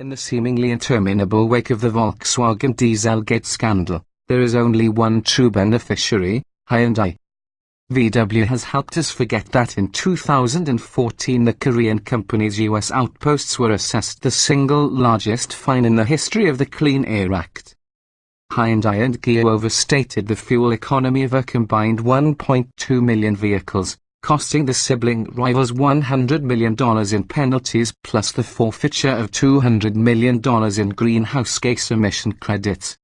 In the seemingly interminable wake of the Volkswagen Dieselgate scandal, there is only one true beneficiary, Hyundai. VW has helped us forget that in 2014 the Korean company's US outposts were assessed the single largest fine in the history of the Clean Air Act. Hyundai and Kia overstated the fuel economy of a combined 1.2 million vehicles, costing the sibling rivals $100 million in penalties plus the forfeiture of $200 million in greenhouse gas emission credits.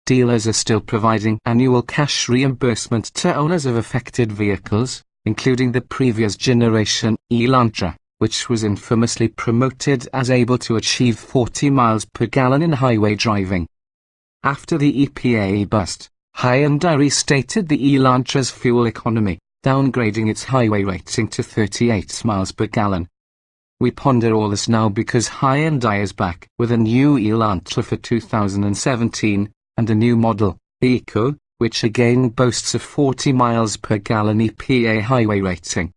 Dealers are still providing annual cash reimbursement to owners of affected vehicles, including the previous generation Elantra, which was infamously promoted as able to achieve 40 miles per gallon in highway driving. After the EPA bust, Hyundai restated the Elantra's fuel economy, downgrading its highway rating to 38 miles per gallon. We ponder all this now because Hyundai is back with a new Elantra for 2017, and a new model, the Eco, which again boasts a 40 miles per gallon EPA highway rating.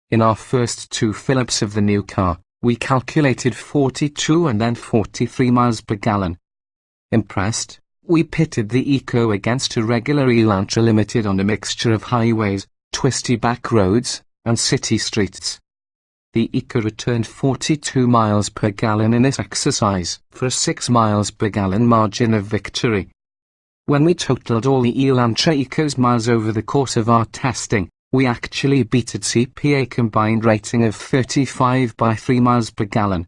In our first two fill-ups of the new car, we calculated 42 and then 43 miles per gallon. Impressed, we pitted the Eco against a regular Elantra limited on a mixture of highways, twisty back roads, and city streets. The Eco returned 42 miles per gallon in this exercise, for a 6 miles per gallon margin of victory. When we totaled all the Elantra Eco's miles over the course of our testing, we actually beat its EPA combined rating of 35 by 3 miles per gallon.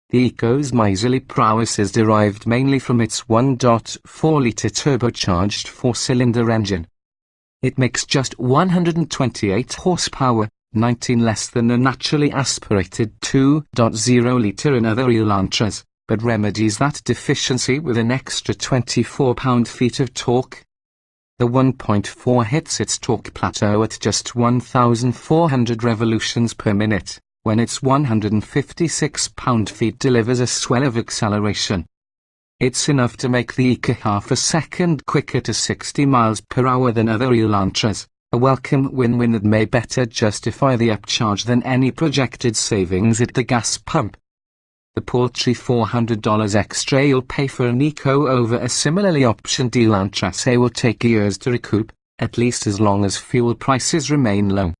The Eco's miserly prowess is derived mainly from its 1.4-litre turbocharged 4-cylinder engine. It makes just 128 horsepower, 19 less than the naturally aspirated 2.0-litre in other Elantras, but remedies that deficiency with an extra 24 pound-feet of torque. The 1.4 hits its torque plateau at just 1,400 revolutions per minute, when its 156 pound-feet delivers a swell of acceleration. It's enough to make the Eco half a second quicker to 60 miles per hour than other Elantras, a welcome win-win that may better justify the upcharge than any projected savings at the gas pump. The paltry $400 extra you'll pay for an Eco over a similarly optioned Elantra say will take years to recoup, at least as long as fuel prices remain low.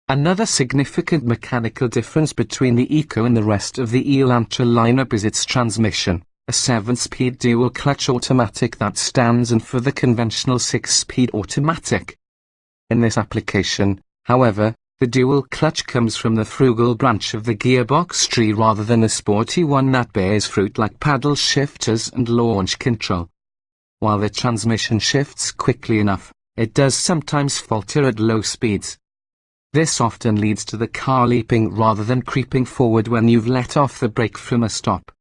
Another significant mechanical difference between the Eco and the rest of the Elantra lineup is its transmission, a 7-speed dual-clutch automatic that stands in for the conventional 6-speed automatic. In this application, however, the dual-clutch comes from the frugal branch of the gearbox tree rather than a sporty one that bears fruit like paddle shifters and launch control. While the transmission shifts quickly enough, it does sometimes falter at low speeds. This often leads to the car leaping rather than creeping forward when you've let off the brake from a stop.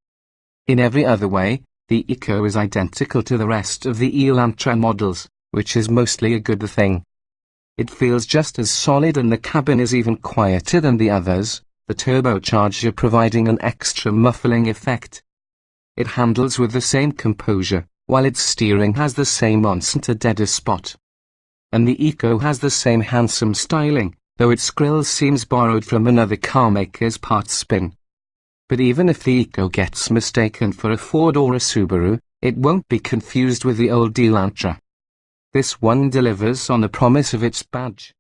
In every other way, the Eco is identical to the rest of the Elantra models, which is mostly a good thing. It feels just as solid and the cabin is even quieter than the others, the turbocharger providing an extra muffling effect. It handles with the same composure, while its steering has the same on-center deader spot. And the Eco has the same handsome styling, though its grille seems borrowed from another carmaker's part spin. But even if the Eco gets mistaken for a Ford or a Subaru, it won't be confused with the old Elantra. This one delivers on the promise of its badge.